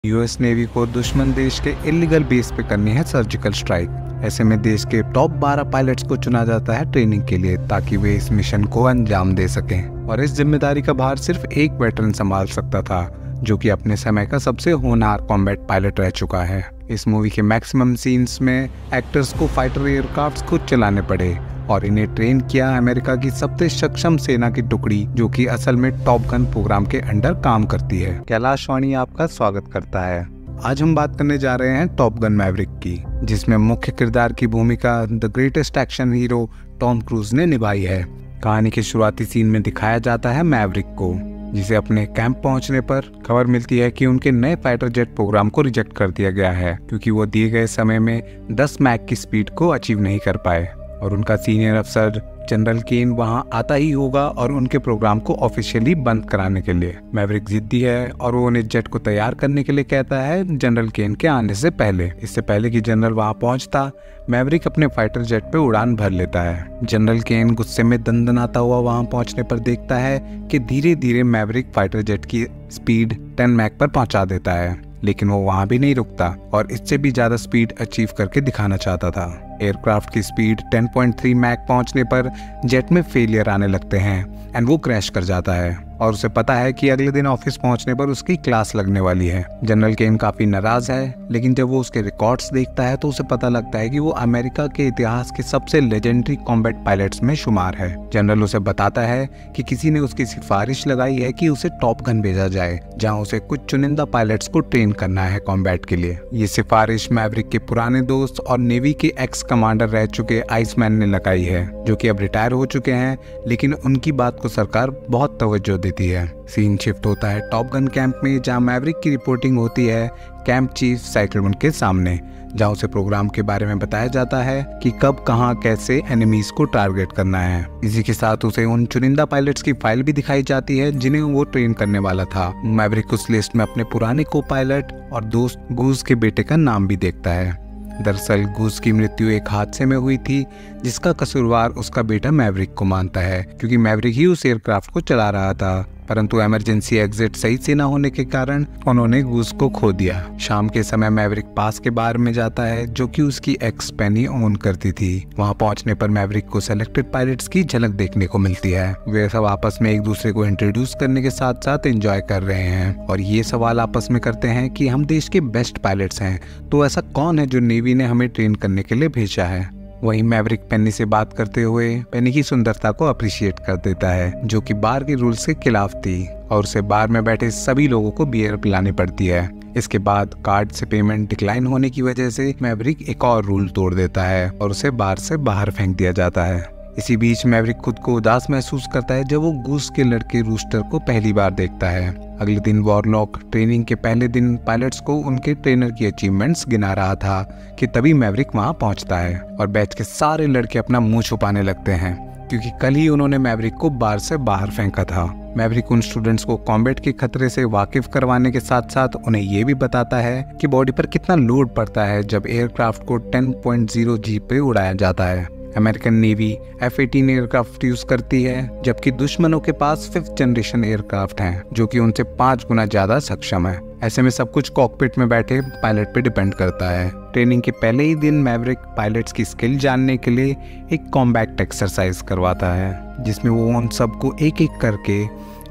US navy को दुश्मन देश के इलीगल बेस पे करनी है सर्जिकल स्ट्राइक। ऐसे में देश के टॉप 12 पायलट्स को चुना जाता है ट्रेनिंग के लिए, ताकि वे इस मिशन को अंजाम दे सकें। और इस जिम्मेदारी का भार सिर्फ एक वेटरन संभाल सकता था, जो कि अपने समय का सबसे होनहार कॉम्बैट पायलट रह चुका है। इस मूवी के मैक्सिमम सीन्स में एक्टर्स को फाइटर एयरक्राफ्ट खुद चलाने पड़े और इन्हें ट्रेन किया अमेरिका की सबसे सक्षम सेना की टुकड़ी, जो कि असल में टॉप गन प्रोग्राम के अंडर काम करती है। कैलाश वाणी आपका स्वागत करता है। आज हम बात करने जा रहे हैं टॉप गन मैवरिक की, जिसमें मुख्य किरदार की भूमिका the greatest action hero Tom cruise ने निभाई है। कहानी के शुरुआती सीन में दिखाया जाता है मैवरिक को, जिसे अपने कैंप पहुंचने पर खबर मिलती है कि उनके नए फाइटर जेट प्रोग्राम को रिजेक्ट कर दिया गया है, क्योंकि वो दिए गए समय में 10 मैक की स्पीड को अचीव नहीं कर पाए। और उनका सीनियर अफसर जनरल केन वहां आता ही होगा और उनके प्रोग्राम को ऑफिशियली बंद कराने के लिए। मैवरिक जिद्दी है और वो उन्हें जेट को तैयार करने के लिए कहता है जनरल केन के आने से पहले। इससे पहले कि जनरल वहां पहुंचता, मैवरिक अपने फाइटर जेट पे उड़ान भर लेता है। जनरल केन गुस्से में दंदनाता हुआ वहां पहुंचने पर देखता है कि धीरे धीरे मैवरिक फाइटर जेट की स्पीड 10 मैक पर पहुंचा देता है, लेकिन वो वहां भी नहीं रुकता और इससे भी ज्यादा स्पीड अचीव करके दिखाना चाहता था। एयरक्राफ्ट की स्पीड 10.3 मैक पहुंचने पर जेट में फेलियर आने लगते हैं एंड वो क्रैश कर जाता है और उसे पता है कि अगले दिन ऑफिस पहुंचने पर उसकी क्लास लगने वाली है। जनरल केन काफी नाराज है, लेकिन जब वो उसके रिकॉर्ड्स देखता है तो उसे पता लगता है कि वो अमेरिका के इतिहास के सबसे लेजेंडरी कॉम्बैट पायलट्स में शुमार है। जनरल उसे बताता है कि किसी ने उसकी सिफारिश लगाई है कि उसे टॉप गन भेजा जाए, जहां उसे कुछ चुनिंदा पायलट्स को ट्रेन करना है कॉम्बैट के लिए। ये सिफारिश मैवरिक के पुराने दोस्त और नेवी के एक्स कमांडर रह चुके आइसमैन ने लगाई है, जो कि अब रिटायर हो चुके हैं, लेकिन उनकी बात को सरकार बहुत तवज्जो देती है। सीन शिफ्ट होता है टॉप गन कैंप में, जहां मैवरिक की रिपोर्टिंग होती है कैंप चीफ साइक्लोन के सामने, जहां उसे प्रोग्राम के बारे में बताया जाता है कि कब कहां कैसे एनिमीज को टारगेट करना है। इसी के साथ उसे उन चुनिंदा पायलट्स की फाइल भी दिखाई जाती है जिन्हें वो ट्रेन करने वाला था। मैवरिक उस लिस्ट में अपने पुराने को पायलट और दोस्त गूज के बेटे का नाम भी देखता है। दरअसल गूज की मृत्यु एक हादसे में हुई थी, जिसका कसूरवार उसका बेटा मैवरिक को मानता है, क्योंकि मैवरिक ही उस एयरक्राफ्ट को चला रहा था। परंतु इमरजेंसी एग्जिट सही से न होने के कारण उन्होंने गूज को खो दिया। शाम के समय मैवरिक पास के बार में जाता है, जो कि उसकी एक्स पेनी ओन करती थी। वहां पहुंचने पर मैवरिक को सेलेक्टेड पायलट्स की झलक देखने को मिलती है। वे सब आपस में एक दूसरे को इंट्रोड्यूस करने के साथ साथ एंजॉय कर रहे हैं और ये सवाल आपस में करते हैं कि हम देश के बेस्ट पायलट्स हैं, तो ऐसा कौन है जो नेवी ने हमें ट्रेन करने के लिए भेजा है। वहीं मैवरिक पेनी से बात करते हुए पेनी की सुंदरता को अप्रिशिएट कर देता है, जो कि बार के रूल्स के खिलाफ थी, और उसे बार में बैठे सभी लोगों को बियर पिलानी पड़ती है। इसके बाद कार्ड से पेमेंट डिक्लाइन होने की वजह से मैवरिक एक और रूल तोड़ देता है और उसे बार से बाहर फेंक दिया जाता है। इसी बीच मैवरिक खुद को उदास महसूस करता है जब वो गूस के लड़के रूस्टर को पहली बार देखता है। अगले दिन वॉरलॉक ट्रेनिंग के पहले दिन पायलट्स को उनके ट्रेनर की अचीवमेंट्स गिना रहा था कि तभी मैवरिक वहां पहुंचता है और बैच के सारे लड़के अपना मुंह छुपाने लगते हैं, क्योंकि कल ही उन्होंने मैवरिक को बार से बाहर फेंका था। मैवरिक उन स्टूडेंट्स को कॉम्बैट के खतरे से वाकिफ करवाने के साथ साथ उन्हें ये भी बताता है कि बॉडी पर कितना लोड पड़ता है जब एयरक्राफ्ट को 10.0 G पे उड़ाया जाता है। American navy F-18 aircraft use करती है, जबकि दुश्मनों के पास 5th जनरेशन एयरक्राफ्ट हैं, जो कि उनसे 5 गुना ज्यादा सक्षम है। ऐसे में सब कुछ कॉकपिट में बैठे पायलट पे डिपेंड करता है। ट्रेनिंग के पहले ही दिन मैवरिक पायलट्स की स्किल जानने के लिए एक कॉम्बैट एक्सरसाइज करवाता है, जिसमें वो उन सबको एक एक करके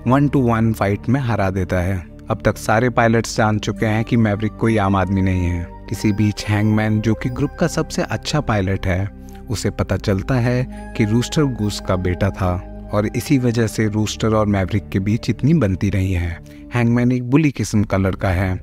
1-to-1 फाइट में हरा देता है। अब तक सारे पायलट्स जान चुके हैं कि मैवरिक कोई आम आदमी नहीं है। इसी बीच हैंगमैन, जो कि ग्रुप का सबसे अच्छा पायलट है, उसे पता चलता है कि रूस्टर गूस का बेटा था और इसी वजह से रूस्टर और मैवरिक के बीच इतनी बनती रही है। हैंगमैन एक बुली किस्म का लड़का है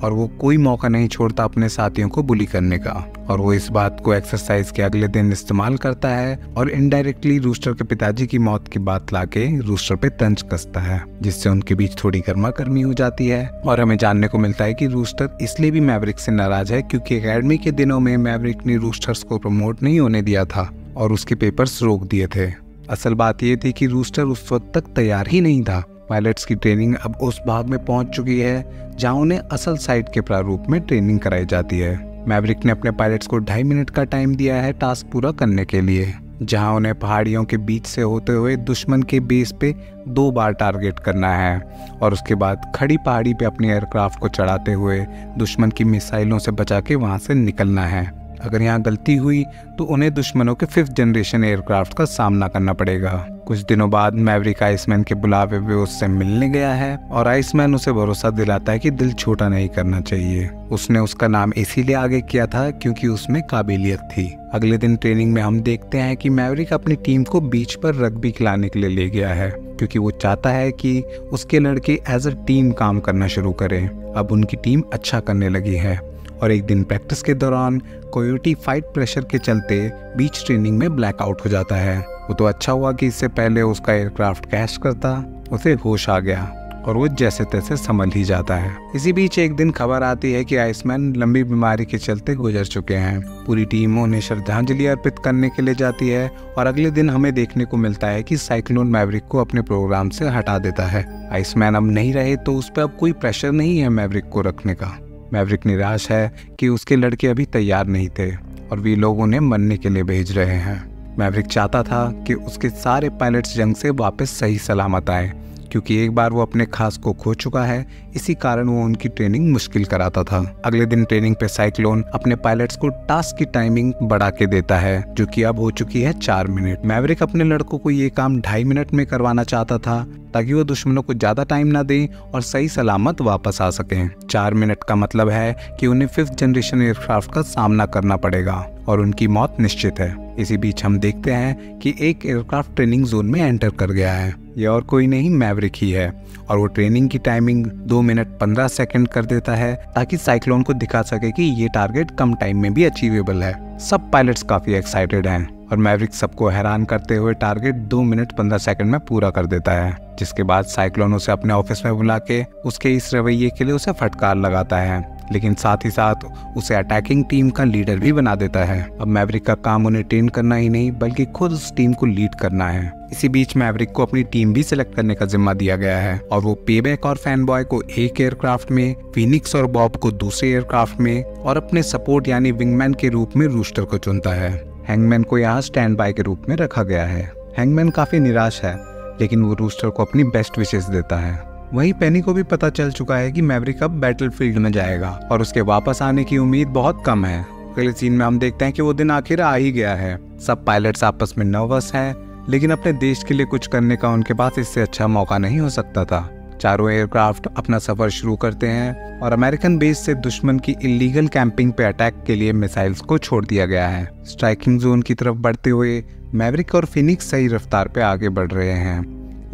और वो कोई मौका नहीं छोड़ता अपने साथियों को बुली करने का, और वो इस बात को एक्सरसाइज के अगले दिन इस्तेमाल करता है और इनडायरेक्टली रूस्टर के पिताजी की मौत की बात लाके रूस्टर पे तंज कसता है, जिससे उनके बीच थोड़ी गर्मा गर्मी हो जाती है। और हमें जानने को मिलता है कि रूस्टर इसलिए भी मैवरिक से नाराज है क्योंकि एकेडमी के दिनों में मैवरिक ने रूस्टर्स को प्रमोट नहीं होने दिया था और उसके पेपर्स रोक दिए थे। असल बात ये थी कि रूस्टर उस वक्त तक तैयार ही नहीं था। पायलट्स की ट्रेनिंग अब उस भाग में पहुंच चुकी है जहां उन्हें असल साइट के प्रारूप में ट्रेनिंग कराई जाती है। मैवरिक ने अपने पायलट्स को 2.5 मिनट का टाइम दिया है टास्क पूरा करने के लिए। जहां उन्हें पहाड़ियों के बीच से होते हुए दुश्मन के बेस पे 2 बार टारगेट करना है और उसके बाद खड़ी पहाड़ी पे अपने एयरक्राफ्ट को चढ़ाते हुए दुश्मन की मिसाइलों से बचा के वहां से निकलना है। अगर यहाँ गलती हुई तो उन्हें दुश्मनों के 5th जनरेशन एयरक्राफ्ट का सामना करना पड़ेगा। कुछ दिनों बाद मैवरिक आइसमैन के बुलावे पे उससे मिलने गया है और आइसमैन उसे भरोसा दिलाता है कि दिल छोटा नहीं करना चाहिए। उसने उसका नाम इसीलिए आगे किया था क्योंकि उसमें काबिलियत थी। अगले दिन ट्रेनिंग में हम देखते हैं कि मैवरिक अपनी टीम को बीच पर रग्बी खिलाने के लिए ले गया है क्योंकि वो चाहता है कि उसके लड़के एज अ टीम काम करना शुरू करें। अब उनकी टीम अच्छा करने लगी है और एक दिन प्रैक्टिस के दौरान कोयोटी फाइट प्रेशर के चलते बीच ट्रेनिंग में ब्लैकआउट हो जाता है। वो तो अच्छा हुआ कि इससे पहले उसका एयरक्राफ्ट क्रैश करता, उसे होश आ गया और वो जैसे तैसे संभल ही जाता है। इसी बीच एक दिन खबर आती है कि आइसमैन लंबी बीमारी के चलते गुजर चुके हैं। पूरी टीम उन्हें श्रद्धांजलि अर्पित करने के लिए जाती है और अगले दिन हमें देखने को मिलता है कि साइक्लोन मैवरिक को अपने प्रोग्राम से हटा देता है। आइसमैन अब नहीं रहे तो उस पर अब कोई प्रेशर नहीं है मैवरिक को रखने का। मैवरिक निराश है कि उसके लड़के अभी तैयार नहीं थे और वे लोग उन्हें मरने के लिए भेज रहे हैं। मैवरिक चाहता था कि उसके सारे पायलट्स जंग से वापस सही सलामत आए क्योंकि एक बार वो अपने खास को खो चुका है, इसी कारण वो उनकी ट्रेनिंग मुश्किल कराता था। अगले दिन ट्रेनिंग पे साइक्लोन अपने पायलट्स को टास्क की टाइमिंग बढ़ा के देता है जो कि अब हो चुकी है 4 मिनट। मैवरिक अपने लड़कों को ये काम 2.5 मिनट में करवाना चाहता था ताकि वो दुश्मनों को ज्यादा टाइम ना दें और सही सलामत वापस आ सकें। 4 मिनट का मतलब है कि उन्हें 5th जनरेशन एयरक्राफ्ट का सामना करना पड़ेगा और उनकी मौत निश्चित है। इसी बीच हम देखते हैं कि एक एयरक्राफ्ट ट्रेनिंग जोन में एंटर कर गया है। ये और कोई नहीं मैवरिक ही है और वो ट्रेनिंग की टाइमिंग 2 मिनट 15 सेकंड कर देता है ताकि साइक्लोन को दिखा सके कि ये टारगेट कम टाइम में भी अचीवेबल है। सब पायलट्स काफी एक्साइटेड हैं और मैवरिक सबको हैरान करते हुए टारगेट 2 मिनट 15 सेकंड में पूरा कर देता है, जिसके बाद साइक्लोन उसे अपने ऑफिस में बुला के उसके इस रवैये के लिए उसे फटकार लगाता है, लेकिन साथ ही साथ उसे अटैकिंग टीम का लीडर भी बना देता है। अब मैवरिक का काम उन्हें ट्रेन करना ही नहीं बल्कि खुद उस टीम को लीड करना है। इसी बीच मैवरिक को अपनी टीम भी सिलेक्ट करने का जिम्मा दिया गया है और वो पेबैक और फैनबॉय को एक एयरक्राफ्ट में, फीनिक्स और बॉब को दूसरे एयरक्राफ्ट में और अपने सपोर्ट यानी विंगमैन के रूप में रूस्टर को चुनता है। हैंगमैन को यहाँ स्टैंड बाय के रूप में रखा गया है। हैंगमैन काफी निराश है लेकिन वो रूस्टर को अपनी बेस्ट विशेस देता है। वहीं पेनी को भी पता चल चुका है कि मैवरिक अब बैटलफील्ड में जाएगा और उसके वापस आने की उम्मीद बहुत कम है। अगले सीन में हम देखते हैं कि वो दिन आखिर आ ही गया है। सब पायलट्स आपस में नर्वस हैं लेकिन अपने देश के लिए कुछ करने का उनके पास इससे अच्छा मौका नहीं हो सकता था। चारों एयरक्राफ्ट अपना सफर शुरू करते हैं और अमेरिकन बेस से दुश्मन की इलीगल कैंपिंग पे अटैक के लिए मिसाइल्स को छोड़ दिया गया है। स्ट्राइकिंग जोन की तरफ बढ़ते हुए मैवरिक और फिनिक्स सही रफ्तार पे आगे बढ़ रहे हैं,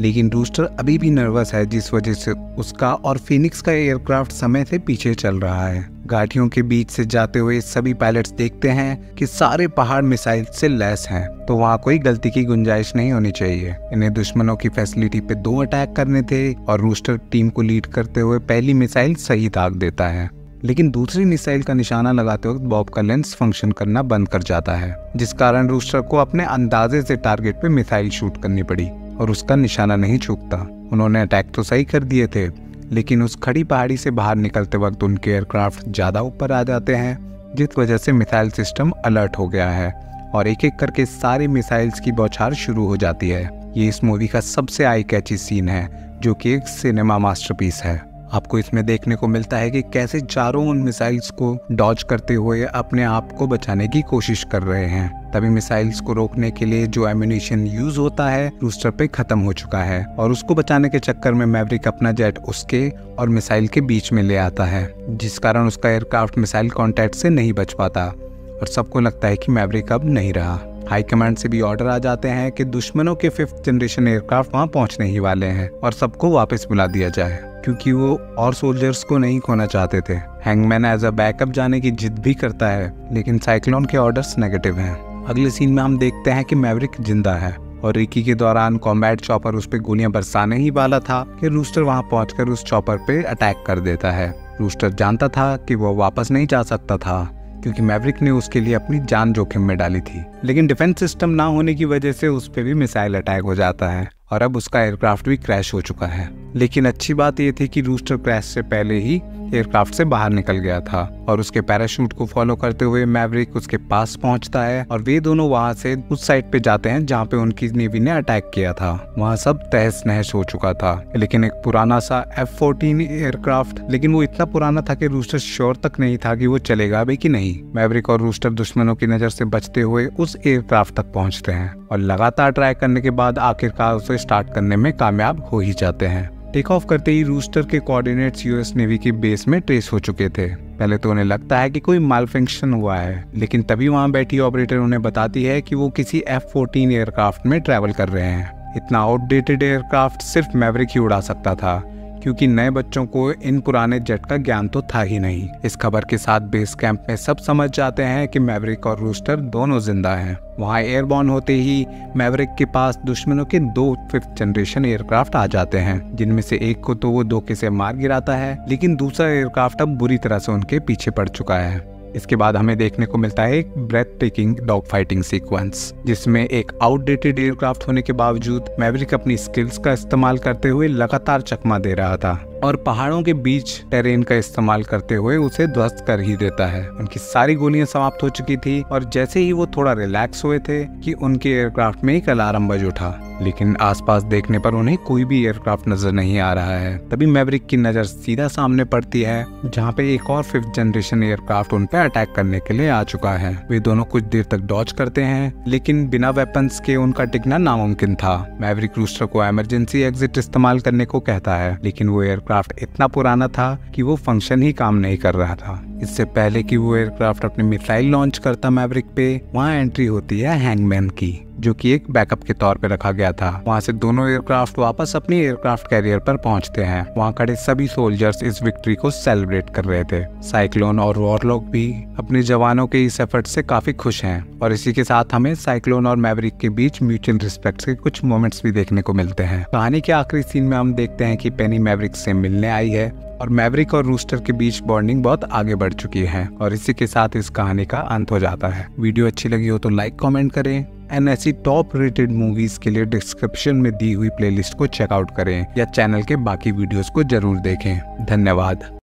लेकिन रूस्टर अभी भी नर्वस है जिस वजह से उसका और फिनिक्स का एयरक्राफ्ट समय से पीछे चल रहा है। घाटियों के बीच से जाते हुए सभी पायलट्स देखते हैं कि सारे पहाड़ मिसाइल से लैस हैं, तो वहाँ कोई गलती की गुंजाइश नहीं होनी चाहिए। इन्हें दुश्मनों की फैसिलिटी पे 2 अटैक करने थे और रूस्टर टीम को लीड करते हुए पहली मिसाइल सही दाग देता है, लेकिन दूसरी मिसाइल का निशाना लगाते वक्त बॉब का लेंस फंक्शन करना बंद कर जाता है, जिस कारण रूस्टर को अपने अंदाजे से टारगेट पे मिसाइल शूट करनी पड़ी और उसका निशाना नहीं चूकता। उन्होंने अटैक तो सही कर दिए थे लेकिन उस खड़ी पहाड़ी से बाहर निकलते वक्त उनके एयरक्राफ्ट ज्यादा ऊपर आ जाते हैं, जिस वजह से मिसाइल सिस्टम अलर्ट हो गया है और एक एक करके सारे मिसाइल्स की बौछार शुरू हो जाती है। ये इस मूवी का सबसे आई कैची सीन है जो कि एक सिनेमा मास्टरपीस है। आपको इसमें देखने को मिलता है कि कैसे चारों उन मिसाइल्स को डॉज करते हुए अपने आप को बचाने की कोशिश कर रहे हैं। तभी मिसाइल्स को रोकने के लिए जो एम्यूनिशन यूज होता है रूस्टर पे खत्म हो चुका है और उसको बचाने के चक्कर में मैवरिक अपना जेट उसके और मिसाइल के बीच में ले आता है, जिस कारण उसका एयरक्राफ्ट मिसाइल कॉन्टैक्ट से नहीं बच पाता और सबको लगता है कि मैवरिक अब नहीं रहा। हाई कमांड से भी ऑर्डर आ जाते हैं कि दुश्मनों के 5th जनरेशन एयरक्राफ्ट वहां पहुंचने ही वाले हैं और सबको वापस बुला दिया जाए क्योंकि वो और सोल्जर्स को नहीं खोना चाहते थे। हैंगमैन एज अ बैकअप जाने की जिद भी करता है लेकिन साइक्लोन के ऑर्डर्स नेगेटिव हैं। अगले सीन में हम देखते हैं कि मैवरिक जिंदा है और रिकी के दौरान कॉम्बैट चॉपर उस पर गोलियां बरसाने ही वाला था कि रूस्टर वहां पहुंचकर उस चॉपर पे अटैक कर देता है। रूस्टर जानता था कि वो वापस नहीं जा सकता था क्योंकि मैवरिक ने उसके लिए अपनी जान जोखिम में डाली थी, लेकिन डिफेंस सिस्टम ना होने की वजह से उस पे भी मिसाइल अटैक हो जाता है और अब उसका एयरक्राफ्ट भी क्रैश हो चुका है। लेकिन अच्छी बात यह थी कि रूस्टर क्रैश से पहले ही एयरक्राफ्ट से बाहर निकल गया था और उसके पैराशूट को फॉलो करते हुए मैवरिक उसके पास पहुंचता है और वे दोनों वहां से उस साइड पे जाते हैं जहां पे उनकी नेवी ने अटैक किया था। वहां सब तहस नहस हो चुका था, लेकिन एक पुराना सा F-14 एयरक्राफ्ट, लेकिन वो इतना पुराना था कि रूस्टर श्योर तक नहीं था कि वो चलेगा भी कि नहीं। मैवरिक और रूस्टर दुश्मनों की नजर से बचते हुए उस एयरक्राफ्ट तक पहुंचते हैं और लगातार ट्राई करने के बाद आखिरकार उसे स्टार्ट करने में कामयाब हो ही जाते हैं। टेक ऑफ करते ही रूस्टर के कोऑर्डिनेट्स यूएस नेवी की बेस में ट्रेस हो चुके थे। पहले तो उन्हें लगता है कि कोई मालफंक्शन हुआ है, लेकिन तभी वहां बैठी ऑपरेटर उन्हें बताती है कि वो किसी F-14 एयरक्राफ्ट में ट्रैवल कर रहे हैं। इतना आउटडेटेड एयरक्राफ्ट सिर्फ मैवरिक ही उड़ा सकता था, क्योंकि नए बच्चों को इन पुराने जेट का ज्ञान तो था ही नहीं। इस खबर के साथ बेस कैंप में सब समझ जाते हैं कि मैवरिक और रूस्टर दोनों जिंदा हैं। वहां एयरबॉर्न होते ही मैवरिक के पास दुश्मनों के 2 5th जनरेशन एयरक्राफ्ट आ जाते हैं, जिनमें से एक को तो वो धोखे से मार गिराता है, लेकिन दूसरा एयरक्राफ्ट अब बुरी तरह से उनके पीछे पड़ चुका है। इसके बाद हमें देखने को मिलता है एक breathtaking dog fighting sequence, जिसमें एक आउटडेटेड एयरक्राफ्ट होने के बावजूद मैवरिक अपनी स्किल्स का इस्तेमाल करते हुए लगातार चकमा दे रहा था और पहाड़ों के बीच टेरेन का इस्तेमाल करते हुए उसे ध्वस्त कर ही देता है। उनकी सारी गोलियां समाप्त हो चुकी थी और जैसे ही वो थोड़ा रिलैक्स हुए थे कि उनके एयरक्राफ्ट में एक अलार्म बज उठा, लेकिन आसपास देखने पर उन्हें कोई भी एयरक्राफ्ट नजर नहीं आ रहा है। तभी मैवरिक की नजर सीधा सामने पड़ती है, जहाँ पे एक और 5th जनरेशन एयरक्राफ्ट उन पे अटैक करने के लिए आ चुका है। वे दोनों कुछ देर तक डॉज करते हैं, लेकिन बिना वेपन्स के उनका टिकना नामुमकिन था। मैवरिक रूस्टर को इमरजेंसी एग्जिट इस्तेमाल करने को कहता है, लेकिन वो एयरक्राफ्ट इतना पुराना था कि वो फंक्शन ही काम नहीं कर रहा था। इससे पहले कि वो एयरक्राफ्ट अपनी मिसाइल लॉन्च करता मैवरिक पे, वहाँ एंट्री होती है हैंगमैन की, जो कि एक बैकअप के तौर पे रखा गया था। वहाँ से दोनों एयरक्राफ्ट वापस अपनी एयरक्राफ्ट कैरियर पर पहुंचते हैं। वहाँ खड़े सभी सोल्जर्स इस विक्ट्री को सेलिब्रेट कर रहे थे। साइक्लोन और वॉरलॉक भी अपने जवानों के इस एफर्ट से काफी खुश हैं और इसी के साथ हमें साइक्लोन और मैवरिक के बीच म्यूचुअल रिस्पेक्ट के कुछ मोमेंट्स भी देखने को मिलते हैं। कहानी के आखिरी सीन में हम देखते हैं कि पेनी मैवरिक से मिलने आई है और मैवरिक और रूस्टर के बीच बॉन्डिंग बहुत आगे बढ़ चुकी है और इसी के साथ इस कहानी का अंत हो जाता है। वीडियो अच्छी लगी हो तो लाइक कमेंट करें एंड ऐसी टॉप रेटेड मूवीज के लिए डिस्क्रिप्शन में दी हुई प्लेलिस्ट को चेकआउट करें या चैनल के बाकी वीडियोस को जरूर देखें। धन्यवाद।